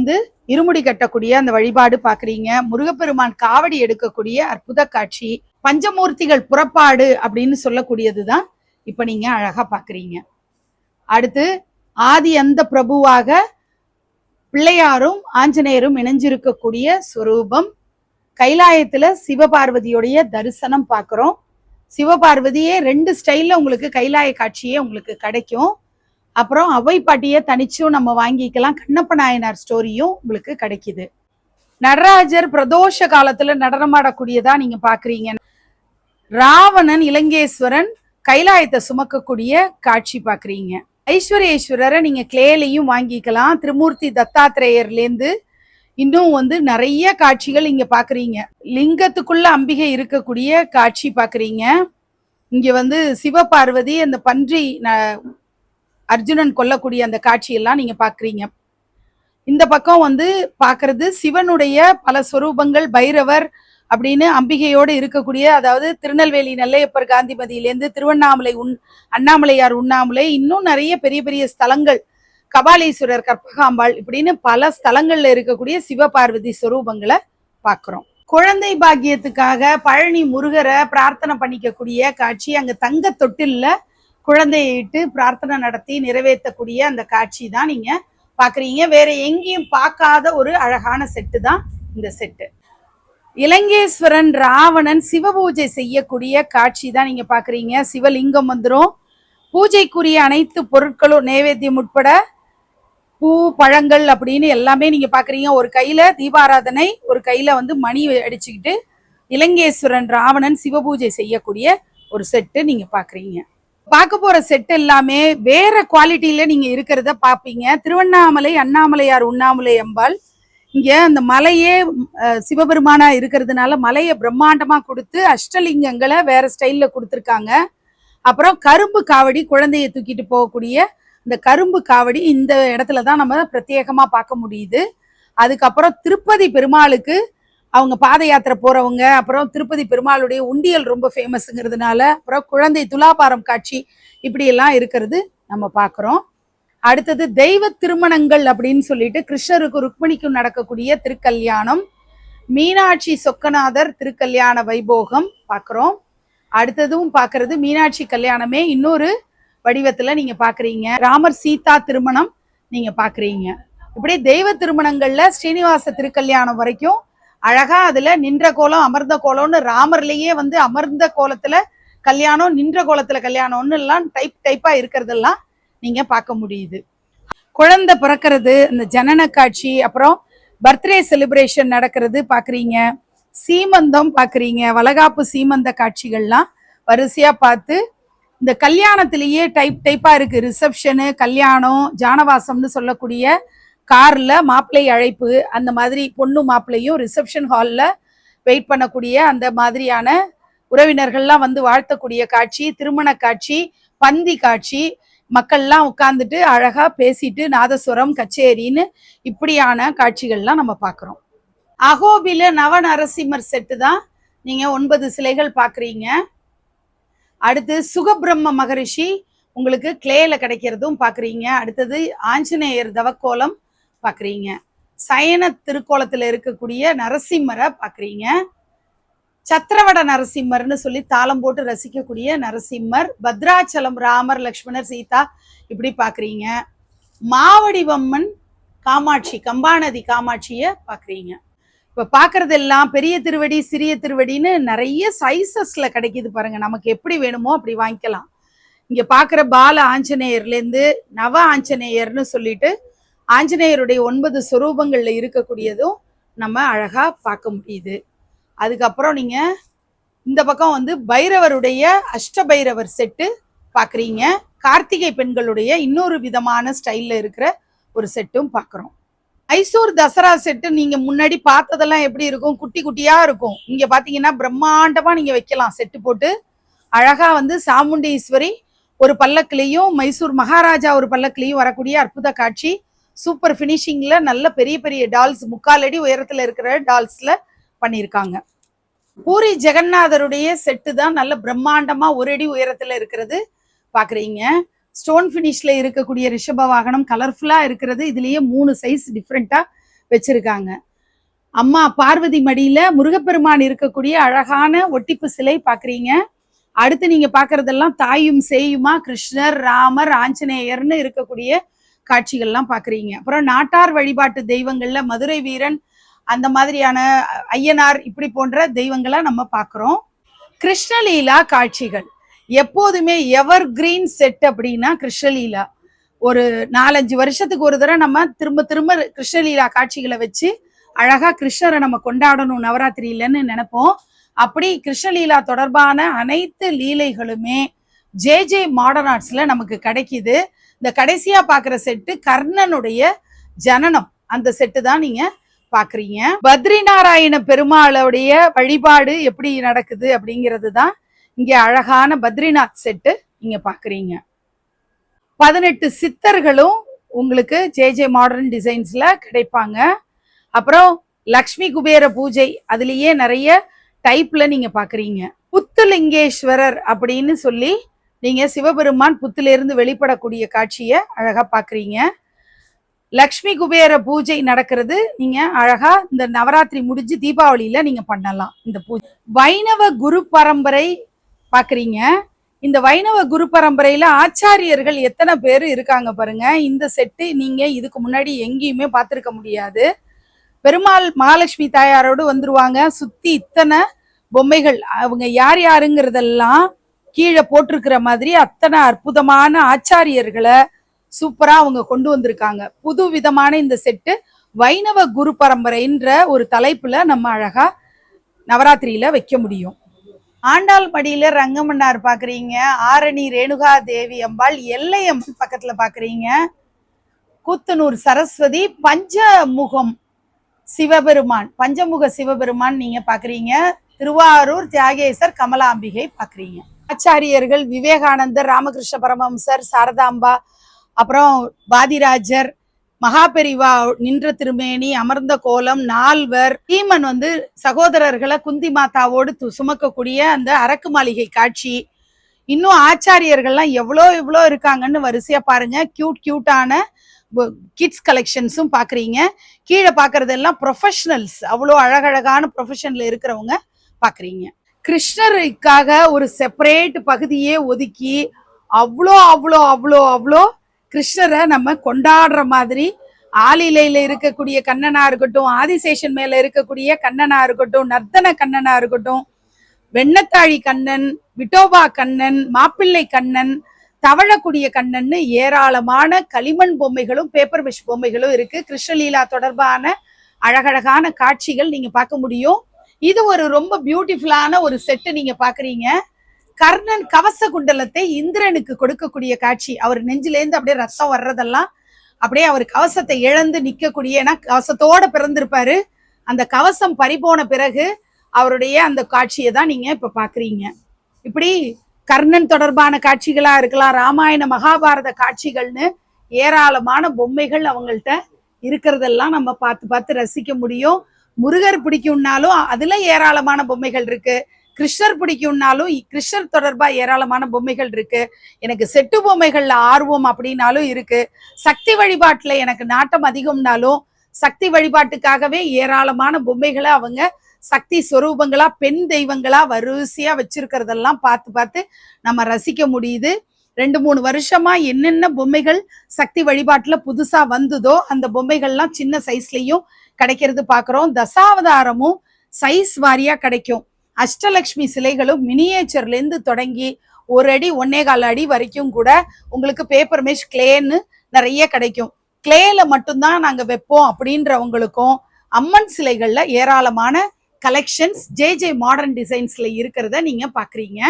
இருமுடி கட்டக்கூடிய அந்த வழிபாடு பாக்குறீங்க. முருகப்பெருமான் காவடி எடுக்கக்கூடிய அற்புத காட்சி, பஞ்சமூர்த்திகள் புறப்பாடு அப்படின்னு சொல்லக்கூடியதுதான் இப்ப நீங்க அழகா பாக்குறீங்க. அடுத்து ஆதி அந்த பிரபுவாக பிள்ளையாரும் ஆஞ்சநேயரும் இணைஞ்சிருக்கக்கூடிய ஸ்வரூபம். கைலாயத்துல சிவபார்வதியோடைய தரிசனம் பார்க்கிறோம். சிவபார்வதியே 2 ஸ்டைல்ல உங்களுக்கு கைலாய காட்சியே உங்களுக்கு கிடைக்கும். அப்புறம் அவ்வை பாட்டியை தனிச்சும் நம்ம வாங்கிக்கலாம். கண்ணப்ப நாயனார் ஸ்டோரியும் உங்களுக்கு கிடைக்குது. நடராஜர் பிரதோஷ காலத்துல நடனமாடக்கூடியதா நீங்க பாக்குறீங்க. ராவணன் இலங்கேஸ்வரன் கைலாயத்தை சுமக்கக்கூடிய காட்சி பாக்குறீங்க. ஐஸ்வர்யேஸ்வரரை நீங்க கிளேலையும் வாங்கிக்கலாம். திரிமூர்த்தி தத்தாத்திரேயர்ல இருந்து இன்னும் நிறைய காட்சிகள் இங்க பாக்குறீங்க. லிங்கத்துக்குள்ள அம்பிகை இருக்கக்கூடிய காட்சி பாக்குறீங்க. இங்க சிவபார்வதி அந்த பன்றி அர்ஜுனன் கொல்லக்கூடிய அந்த காட்சியெல்லாம் நீங்க பாக்குறீங்க. இந்த பக்கம் பாக்குறது சிவனுடைய பல சொரூபங்கள். பைரவர் அப்படின்னு அம்பிகையோடு இருக்கக்கூடிய, அதாவது திருநெல்வேலி நெல்லையப்பர் காந்திமதியிலேருந்து திருவண்ணாமலை அண்ணாமலையார் உண்ணாமலை, இன்னும் நிறைய பெரிய பெரிய ஸ்தலங்கள், கபாலீஸ்வரர், கற்பகாம்பாள் இப்படின்னு பல ஸ்தலங்கள்ல இருக்கக்கூடிய சிவபார்வதி சொரூபங்களை பார்க்கிறோம். குழந்தை பாக்கியத்துக்காக பழனி முருகரை பிரார்த்தனை பண்ணிக்கக்கூடிய காட்சி. அங்க தங்க தொட்டில்ல குழந்தையை இட்டு பிரார்த்தனை நடத்தி நிறைவேற்றக்கூடிய அந்த காட்சி தான் நீங்க பாக்குறீங்க. வேற எங்கேயும் பார்க்காத ஒரு அழகான செட்டு தான் இந்த செட்டு. இலங்கேஸ்வரன் ராவணன் சிவபூஜை செய்யக்கூடிய காட்சி தான் நீங்க பாக்குறீங்க. சிவலிங்கம் வந்துடும். பூஜைக்குரிய அனைத்து பொருட்களும் நைவேத்தியம் உட்பட பூ பழங்கள் அப்படின்னு எல்லாமே நீங்க பாக்குறீங்க. ஒரு கையில தீபாராதனை, ஒரு கையில மணி அடிச்சுக்கிட்டு இலங்கேஸ்வரன் ராவணன் சிவபூஜை செய்யக்கூடிய ஒரு செட்டு நீங்க பாக்குறீங்க. பார்க்க போற செட் எல்லாமே வேற குவாலிட்டியில நீங்க இருக்கிறத பாப்பீங்க. திருவண்ணாமலை அண்ணாமலையார் உண்ணாமலை அம்பாள் இங்க அந்த மலையே சிவபெருமானா இருக்கிறதுனால மலையை பிரம்மாண்டமா கொடுத்து அஷ்டலிங்கங்களை வேற ஸ்டைல்ல கொடுத்துருக்காங்க. அப்புறம் கரும்பு காவடி, குழந்தையை தூக்கிட்டு போகக்கூடிய இந்த கரும்பு காவடி இந்த இடத்துல தான் நம்ம பிரத்யேகமா பார்க்க முடியுது. அதுக்கப்புறம் திருப்பதி பெருமாளுக்கு அவங்க பாத யாத்திரை போறவங்க, அப்புறம் திருப்பதி பெருமாளுடைய உண்டியல் ரொம்ப ஃபேமஸ்ங்கிறதுனால, அப்புறம் குழந்தை துலாபாரம் காட்சி இப்படி எல்லாம் இருக்கிறது நம்ம பார்க்குறோம். அடுத்தது தெய்வ திருமணங்கள் அப்படின்னு சொல்லிட்டு கிருஷ்ணருக்கும் ருக்மிணிக்கும் நடக்கக்கூடிய திருக்கல்யாணம், மீனாட்சி சொக்கநாதர் திருக்கல்யாண வைபோகம் பார்க்குறோம். அடுத்ததும் பார்க்கறது மீனாட்சி கல்யாணமே இன்னொரு வடிவத்துல நீங்க பாக்குறீங்க. ராமர் சீதா திருமணம் நீங்க பாக்குறீங்க. இப்படி தெய்வ திருமணங்கள்ல ஸ்ரீனிவாச திருக்கல்யாணம் வரைக்கும் அழகா அதுல நின்ற கோலம் அமர்ந்த கோலம்னு ராமர்லயே வந்து அமர்ந்த கோலத்துல கல்யாணம், நின்ற கோலத்துல கல்யாணம்னு எல்லாம் டைப்பா இருக்கிறதெல்லாம் நீங்க பார்க்க முடியுது. குழந்தை பிறக்கிறது, இந்த ஜனன காட்சி, அப்புறம் பர்த்டே செலிப்ரேஷன் நடக்கிறது பாக்குறீங்க. சீமந்தம் பாக்குறீங்க, வளகாப்பு சீமந்த காட்சிகள்லாம் வரிசையா பார்த்து இந்த கல்யாணத்திலேயே டைப்பா இருக்கு. ரிசப்ஷனு, கல்யாணம், ஜானவாசம்னு சொல்லக்கூடிய கார்ல மாப்பிள்ளை அழைப்பு, அந்த மாதிரி பொண்ணு மாப்பிள்ளையும் ரிசப்ஷன் ஹால்ல வெயிட் பண்ணக்கூடிய அந்த மாதிரியான உறவினர்கள்லாம் வந்து வாழ்த்தக்கூடிய காட்சி, திருமண காட்சி, பந்தி காட்சி, மக்கள்லாம் உட்கார்ந்துட்டு அழகா பேசிட்டு நாதஸ்வரம் கச்சேரின்னு இப்படியான காட்சிகள்லாம் நம்ம பார்க்குறோம். அகோபில நவநரசிம்மர் செட்டு தான் நீங்க 9 சிலைகள் பார்க்குறீங்க. அடுத்து சுகபிரம்ம மகரிஷி உங்களுக்கு கிளேல கிடைக்கிறதும் பார்க்குறீங்க. அடுத்தது ஆஞ்சநேயர் தவக்கோலம் பார்க்குறீங்க. சயன திருக்கோலத்தில் இருக்கக்கூடிய நரசிம்மரை பார்க்குறீங்க. சத்திரவட நரசிம்மர்னு சொல்லி தாளம் போட்டு ரசிக்கக்கூடிய நரசிம்மர், பத்ராச்சலம் ராமர் லக்ஷ்மணர் சீதா இப்படி பார்க்குறீங்க. மாவடிவம்மன் காமாட்சி, கம்பாநதி காமாட்சியை பார்க்குறீங்க. இப்போ பார்க்குறதெல்லாம் பெரிய திருவடி சிறிய திருவடின்னு நிறைய சைஸஸில் கிடைக்கிது பாருங்க. நமக்கு எப்படி வேணுமோ அப்படி வாங்கிக்கலாம். இங்கே பார்க்குற பால ஆஞ்சநேயர்லேருந்து நவ ஆஞ்சநேயர்னு சொல்லிட்டு ஆஞ்சநேயருடைய 9 சொரூபங்களில் இருக்கக்கூடியதும் நம்ம அழகாக பார்க்க முடியுது. அதுக்கப்புறம் நீங்கள் இந்த பக்கம் வந்து பைரவருடைய அஷ்டபைரவர் செட்டு பார்க்குறீங்க. கார்த்திகை பெண்களுடைய இன்னொரு விதமான ஸ்டைலில் இருக்கிற ஒரு செட்டும் பார்க்குறோம். மைசூர் தசரா செட்டு நீங்க முன்னாடி பார்த்ததெல்லாம் எப்படி இருக்கும்? குட்டி குட்டியா இருக்கும். இங்க பாத்தீங்கன்னா பிரம்மாண்டமா நீங்க வைக்கலாம். செட்டு போட்டு அழகா வந்து சாமுண்டீஸ்வரி ஒரு பல்லக்கிலையும் மைசூர் மகாராஜா ஒரு பல்லக்கிலையும் வரக்கூடிய அற்புத காட்சி. சூப்பர் ஃபினிஷிங்ல நல்ல பெரிய பெரிய டால்ஸ், 3/4 அடி உயரத்துல இருக்கிற டால்ஸ்ல பண்ணியிருக்காங்க. பூரி ஜெகநாதருடைய செட்டு தான் நல்ல பிரம்மாண்டமா 1 அடி உயரத்துல இருக்கிறது பாக்குறீங்க. ஸ்டோன் ஃபினிஷ்ல இருக்கக்கூடிய ரிஷப வாகனம் கலர்ஃபுல்லா இருக்கிறது. இதுலயே 3 சைஸ் டிஃப்ரெண்டா வச்சிருக்காங்க. அம்மா பார்வதி மடியில முருகப்பெருமான் இருக்கக்கூடிய அழகான ஒட்டிப்பு சிலை பாக்குறீங்க. அடுத்து நீங்க பாக்குறதெல்லாம் தாயும் சேயுமா கிருஷ்ணர், ராமர், ஆஞ்சநேயர்னு இருக்கக்கூடிய காட்சிகள்லாம் பாக்குறீங்க. அப்புறம் நாட்டார் வழிபாட்டு தெய்வங்கள்ல மதுரை வீரன், அந்த மாதிரியான ஐயனார் இப்படி போன்ற தெய்வங்களை நம்ம பார்க்குறோம். கிருஷ்ணலீலா காட்சிகள் எப்போதுமே எவர் கிரீன் செட் அப்படின்னா கிருஷ்ணலீலா. ஒரு 4-5 வருஷத்துக்கு ஒரு தடவை நம்ம திரும்ப திரும்ப கிருஷ்ணலீலா காட்சிகளை வச்சு அழகா கிருஷ்ணரை நம்ம கொண்டாடணும் நவராத்திரியிலன்னு நினைப்போம். அப்படி கிருஷ்ணலீலா தொடர்பான அனைத்து லீலைகளுமே ஜே மாடர்ன் ஆர்ட்ஸ்ல நமக்கு கிடைக்குது. இந்த கடைசியா பாக்குற செட்டு கர்ணனுடைய ஜனனம், அந்த செட்டு தான் நீங்க பாக்குறீங்க. பத்ரிநாராயண பெருமாளுடைய வழிபாடு எப்படி நடக்குது அப்படிங்கிறது தான் இங்க அழகான பத்ரிநாத் செட்டு நீங்க பாக்குறீங்க. 18 சித்தர்களும் உங்களுக்கு ஜே மாடர்ன் டிசைன்ஸ்ல கிடைப்பாங்க. அப்புறம் லக்ஷ்மி குபேர பூஜை அதுலயே நிறைய டைப்ல நீங்க பாக்குறீங்க. புத்துலிங்கேஸ்வரர் அப்படின்னு சொல்லி நீங்க சிவபெருமான் புத்திலிருந்து வெளிப்படக்கூடிய காட்சியை அழகா பாக்குறீங்க. லக்ஷ்மி குபேர பூஜை நடக்கிறது நீங்க அழகா இந்த நவராத்திரி முடிஞ்சு தீபாவளியில நீங்க பண்ணலாம் இந்த பூஜை. வைணவ குரு பரம்பரை பாக்குறீங்க. இந்த வைணவ குரு பரம்பரையில ஆச்சாரியர்கள் எத்தனை பேர் இருக்காங்க பாருங்க. இந்த செட்டு நீங்க இதுக்கு முன்னாடி எங்கேயுமே பார்த்திருக்க முடியாது. பெருமாள் மகாலட்சுமி தாயாரோடு வந்துருவாங்க. சுத்தி இத்தனை பொம்மைகள், அவங்க யார் யாருங்கிறதெல்லாம் கீழே போட்டிருக்கிற மாதிரி அத்தனை அற்புதமான ஆச்சாரியர்களை சூப்பரா அவங்க கொண்டு வந்திருக்காங்க. புது விதமான இந்த செட்டு வைணவ குரு பரம்பரைன்ற ஒரு தலைப்புல நம்ம அழகா நவராத்திரியில வைக்க முடியும். ஆண்டாள் மடியில ரங்கமன்னார் பாக்குறீங்க. ஆரணி ரேணுகா தேவி அம்பாள், எல்லையம்மன் பக்கத்துல பாக்குறீங்க. கூத்தனூர் சரஸ்வதி, பஞ்சமுகம் சிவபெருமான், பஞ்சமுக சிவபெருமான் நீங்க பாக்குறீங்க. திருவாரூர் தியாகேசர் கமலாம்பிகை பாக்குறீங்க. ஆச்சாரியர்கள் விவேகானந்தர், ராமகிருஷ்ண பரமஹம்சர், சாரதாம்பா, அப்புறம் வாதிராஜர், மகாபெரிவா நின்ற திருமேனி, அமர்ந்த கோலம், நால்வர், தீமன் சகோதரர்களை குந்தி மாதாவோடு சுமக்கக்கூடிய அந்த அரக்கு மாளிகை காட்சி. இன்னும் ஆச்சாரியர்கள்லாம் எவ்வளோ இருக்காங்கன்னு வரிசையா பாருங்க. கியூட்டான கிட்ஸ் கலெக்ஷன்ஸும் பாக்குறீங்க. கீழே பாக்குறதெல்லாம் ப்ரொஃபஷனல்ஸ், அவ்வளோ அழகழகான ப்ரொஃபஷன்ல இருக்கிறவங்க பாக்குறீங்க. கிருஷ்ணருக்காக ஒரு செப்பரேட் பகுதியே ஒதுக்கி அவ்வளோ கிருஷ்ணரை நம்ம கொண்டாடுற மாதிரி, ஆலிலையில இருக்கக்கூடிய கண்ணனா இருக்கட்டும், ஆதிசேஷன் மேல இருக்கக்கூடிய கண்ணனா இருக்கட்டும், நர்த்தன கண்ணனா இருக்கட்டும், வெண்ணத்தாழி கண்ணன், விட்டோபா கண்ணன், மாப்பிள்ளை கண்ணன், தவழக்கூடிய கண்ணன்னு ஏராளமான களிமண் பொம்மைகளும் பேப்பர் விஷ் பொம்மைகளும் இருக்கு. கிருஷ்ணலீலா தொடர்பான அழகழகான காட்சிகள் நீங்க பார்க்க முடியும். இது ஒரு ரொம்ப பியூட்டிஃபுல்லான ஒரு செட்டு நீங்க பாக்குறீங்க. கர்ணன் கவச குண்டலத்தை இந்திரனுக்கு கொடுக்கக்கூடிய காட்சி. அவர் நெஞ்சிலேருந்து அப்படியே ரத்தம் வர்றதெல்லாம், அப்படியே அவர் கவசத்தை இழந்து நிக்கக்கூடிய, ஏன்னா கவசத்தோட பிறந்திருப்பாரு, அந்த கவசம் பறிபோன பிறகு அவருடைய அந்த காட்சியை தான் நீங்க இப்ப பாக்குறீங்க. இப்படி கர்ணன் தொடர்பான காட்சிகளா இருக்கலாம், ராமாயண மகாபாரத காட்சிகள்னு ஏராளமான பொம்மைகள் அவங்கள்ட்ட இருக்கிறதெல்லாம் நம்ம பார்த்து ரசிக்க முடியும். முருகர் பிடிக்கும்னாலும் அதுல ஏராளமான பொம்மைகள் இருக்கு. கிருஷ்ணர் பிடிக்கும்னாலும் கிருஷ்ணர் தொடர்பா ஏராளமான பொம்மைகள் இருக்கு. எனக்கு செட்டு பொம்மைகள்ல ஆர்வம் அப்படின்னாலும் இருக்கு. சக்தி வழிபாட்டுல எனக்கு நாட்டம் அதிகம்னாலும் சக்தி வழிபாட்டுக்காகவே ஏராளமான பொம்மைகளை அவங்க சக்தி ஸ்வரூபங்களா, பெண் தெய்வங்களா வரிசையா வச்சிருக்கிறதெல்லாம் பார்த்து நம்ம ரசிக்க முடியுது. 2-3 வருஷமா என்னென்ன பொம்மைகள் சக்தி வழிபாட்டுல புதுசா வந்ததோ அந்த பொம்மைகள்லாம் சின்ன சைஸ்லயும் கிடைக்கிறது பாக்குறோம். தசாவதாரமும் சைஸ் வாரியா கிடைக்கும். அஷ்டலட்சுமி சிலைகளும் மினியேச்சர்ல இருந்து தொடங்கி 1 அடி 1.25 அடி வரைக்கும் கூட உங்களுக்கு பேப்பர் மெஷ் கிளேன்னு நிறைய கிடைக்கும். கிளேல மட்டும்தான் நாங்க வைப்போம் அப்படின்றவங்களுக்கும் அம்மன் சிலைகள்ல ஏராளமான கலெக்ஷன்ஸ் ஜே மாடர்ன் டிசைன்ஸ்ல இருக்கிறத நீங்க பாக்குறீங்க.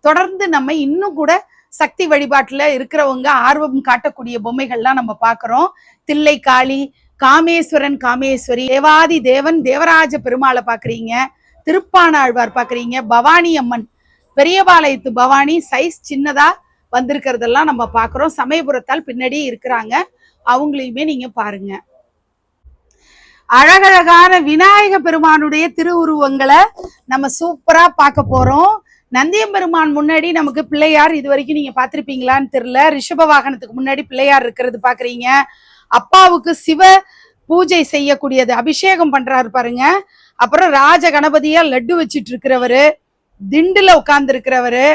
தொடர்ந்து நம்ம இன்னும் கூட சக்தி வழிபாட்டுல இருக்கிறவங்க ஆர்வம் காட்டக்கூடிய பொம்மைகள்லாம் நம்ம பாக்குறோம். தில்லை காளி, காமேஸ்வரன், காமேஸ்வரி, தேவாதி தேவன் தேவராஜ பெருமாளை பாக்குறீங்க. திருப்பானாழ்வார் பாக்குறீங்க. பவானி அம்மன், பெரியபாளையத்து பவானி சைஸ் சின்னதா வந்திருக்கிறதெல்லாம் நம்ம பாக்குறோம். சமயபுரத்தால் பின்னாடி இருக்கிறாங்க, அவங்களையுமே நீங்க பாருங்க. அழகழகான விநாயக பெருமானுடைய திருவுருவங்களை நம்ம சூப்பரா பார்க்க போறோம். நந்தியம்பெருமான் முன்னாடி நமக்கு பிள்ளையார் இது வரைக்கும் நீங்க பாத்திருப்பீங்களான்னு தெரியல. ரிஷப வாகனத்துக்கு முன்னாடி பிள்ளையார் இருக்கிறது பாக்குறீங்க. அப்பாவுக்கு சிவ பூஜை செய்யக்கூடியது, அபிஷேகம் பண்றாரு பாருங்க. அப்புறம் ராஜ கணபதியா லட்டு வச்சிட்டு இருக்கிறவரு, திண்டுல உட்கார்ந்து இருக்கிறவரு,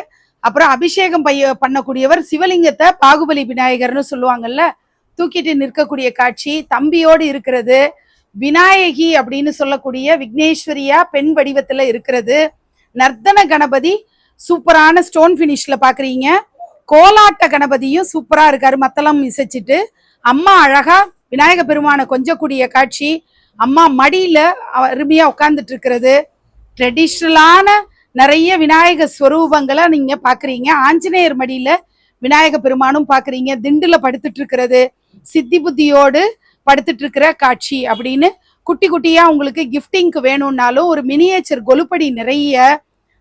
அப்புறம் அபிஷேகம் பண்ணக்கூடியவர் சிவலிங்கத்தை பாகுபலி விநாயகர்னு சொல்லுவாங்கல்ல, தூக்கிட்டு நிற்கக்கூடிய காட்சி. தம்பியோடு இருக்கிறது விநாயகி அப்படின்னு சொல்லக்கூடிய விக்னேஸ்வரியா பெண் வடிவத்துல இருக்கிறது. நர்த்தன கணபதி சூப்பரான ஸ்டோன் பினிஷ்ல பாக்குறீங்க. கோலாட்ட கணபதியும் சூப்பரா இருக்காரு, மத்தளம் இசைச்சிட்டு. அம்மா அழகா விநாயக பெருமானை கொஞ்சக்கூடிய காட்சி. அம்மா மடியில அருமையா உட்கார்ந்துட்டு இருக்கிறது. ட்ரெடிஷ்னலான நிறைய விநாயக ஸ்வரூபங்களை நீங்க பாக்குறீங்க. ஆஞ்சநேயர் மடியில விநாயக பெருமானும் பாக்குறீங்க. திண்டுல படுத்துட்டு இருக்கிறது, சித்தி புத்தியோடு படுத்துட்டு இருக்கிற காட்சி அப்படின்னு குட்டி குட்டியா உங்களுக்கு கிஃப்டிங்க்கு வேணும்னாலும் ஒரு மினியேச்சர் கொலுப்படி நிறைய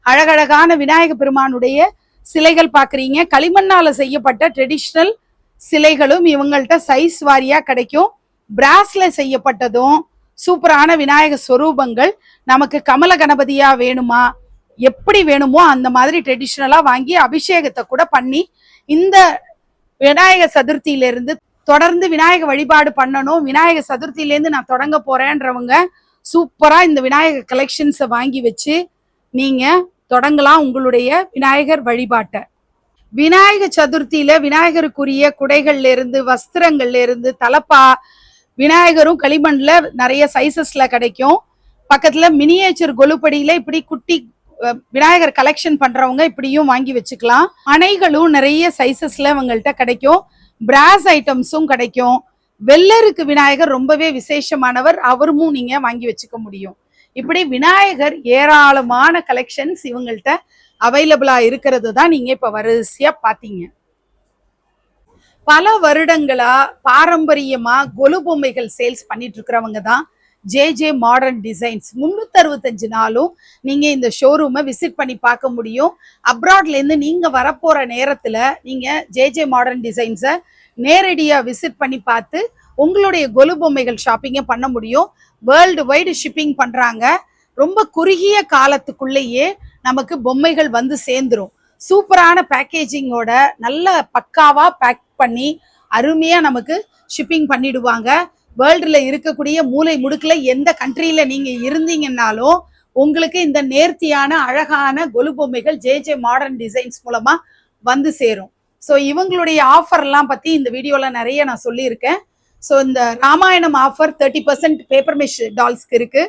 அழகழகான விநாயக பெருமானுடைய சிலைகள் பாக்குறீங்க. களிமண்ணால செய்யப்பட்ட ட்ரெடிஷ்னல் சிலைகளும் இவங்கள்ட்ட சைஸ் வாரியா கிடைக்கும். பிராஸ்ல செய்யப்பட்டதும் சூப்பரான விநாயக ஸ்வரூபங்கள். நமக்கு கமல கணபதியா வேணுமா, எப்படி வேணுமோ அந்த மாதிரி ட்ரெடிஷ்னலா வாங்கி அபிஷேகத்தை கூட பண்ணி இந்த விநாயக சதுர்த்தியிலிருந்து தொடர்ந்து விநாயக வழிபாடு பண்ணணும், விநாயக சதுர்த்தியிலேருந்து நான் தொடங்க போறேன்றவங்க சூப்பரா இந்த விநாயக கலெக்ஷன்ஸை வாங்கி வச்சு நீங்க தொடங்கலாம் உங்களுடைய விநாயகர் வழிபாட்டை. விநாயக சதுர்த்தியில விநாயகருக்குரிய குடைகள்ல இருந்து, வஸ்திரங்கள்ல இருந்து, தலப்பா, விநாயகரும் களிமண்ல நிறைய சைசஸ்ல கிடைக்கும். பக்கத்துல மினியேச்சர் கொலுப்படியில இப்படி குட்டி விநாயகர் கலெக்ஷன் பண்றவங்க இப்படியும் வாங்கி வச்சுக்கலாம். அணைகளும் நிறைய சைசஸ்ல இவங்கள்ட்ட கிடைக்கும். பிராஸ் ஐட்டம்ஸும் கிடைக்கும். வெள்ளருக்கு விநாயகர் ரொம்பவே விசேஷமானவர், அவரும் நீங்க வாங்கி வச்சுக்க முடியும். இப்படி விநாயகர் ஏராளமான கலெக்ஷன்ஸ் இவங்கள்ட்ட அவைலபிளா இருக்கிறது தான் நீங்க இப்ப வரிசையா பாத்தீங்க. பல வருடங்களா பாரம்பரியமா கொலு பொம்மைகள் சேல்ஸ் பண்ணிட்டு இருக்கிறவங்க தான் ஜே மாடர்ன் டிசைன்ஸ். 365 நாளும் நீங்க இந்த ஷோரூமை விசிட் பண்ணி பார்க்க முடியும். அப்ராட்ல இருந்து நீங்க வரப்போற நேரத்துல நீங்க ஜே மாடர்ன் டிசைன்ஸை நேரடியா விசிட் பண்ணி பார்த்து உங்களுடைய கொலு பொம்மைகள் ஷாப்பிங்க பண்ண முடியும். வேர்ல்டு வைடு ஷிப்பிங் பண்றாங்க. ரொம்ப குறுகிய காலத்துக்குள்ளேயே நமக்கு பொம்மைகள் வந்து சேர்ந்துரும். சூப்பரான பேக்கேஜிங்கோட நல்ல பக்காவா பேக் பண்ணி அருமையா நமக்கு ஷிப்பிங் பண்ணிடுவாங்க. வேர்ல்டுல இருக்கக்கூடிய மூலை முடுக்குல எந்த கண்ட்ரியில நீங்க இருந்தீங்கன்னாலும் உங்களுக்கு இந்த நேர்த்தியான அழகான கொலு பொம்மைகள் ஜே மாடர்ன் டிசைன்ஸ் மூலமா வந்து சேரும். ஸோ இவங்களுடைய ஆஃபர்லாம் பத்தி இந்த வீடியோல நிறைய நான் சொல்லியிருக்கேன். ஸோ இந்த ராமாயணம் ஆஃபர் 30% பேப்பர் மெஷ் டால்ஸ்க்கு இருக்கு,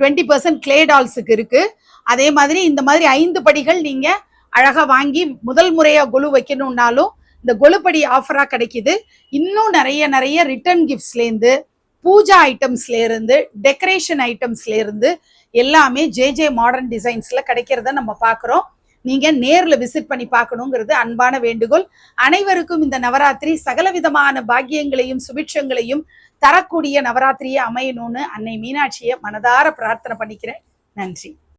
20% கிளே டால்ஸுக்கு இருக்கு. அதே மாதிரி இந்த மாதிரி 5 படிகள் நீங்க அழகா வாங்கி முதல் முறையா கொலு வைக்கணும்னாலும் இந்த கொலுப்படி ஆஃபரா கிடைக்குது. இன்னும் நிறைய ரிட்டர்ன் கிஃப்ட்ஸ்லேருந்து பூஜா ஐட்டம்ஸ்ல இருந்து டெக்கரேஷன் ஐட்டம்ஸ்ல இருந்து எல்லாமே ஜே மாடர்ன் டிசைன்ஸ்ல கிடைக்கிறத நம்ம பார்க்குறோம். நீங்க நேர்ல விசிட் பண்ணி பார்க்கணுங்கிறது அன்பான வேண்டுகோள். அனைவருக்கும் இந்த நவராத்திரி சகல விதமான பாக்கியங்களையும் சுபிட்சங்களையும் தரக்கூடிய நவராத்திரியை அமையணும்னு அன்னை மீனாட்சியை மனதார பிரார்த்தனை பண்ணிக்கிறேன். நன்றி.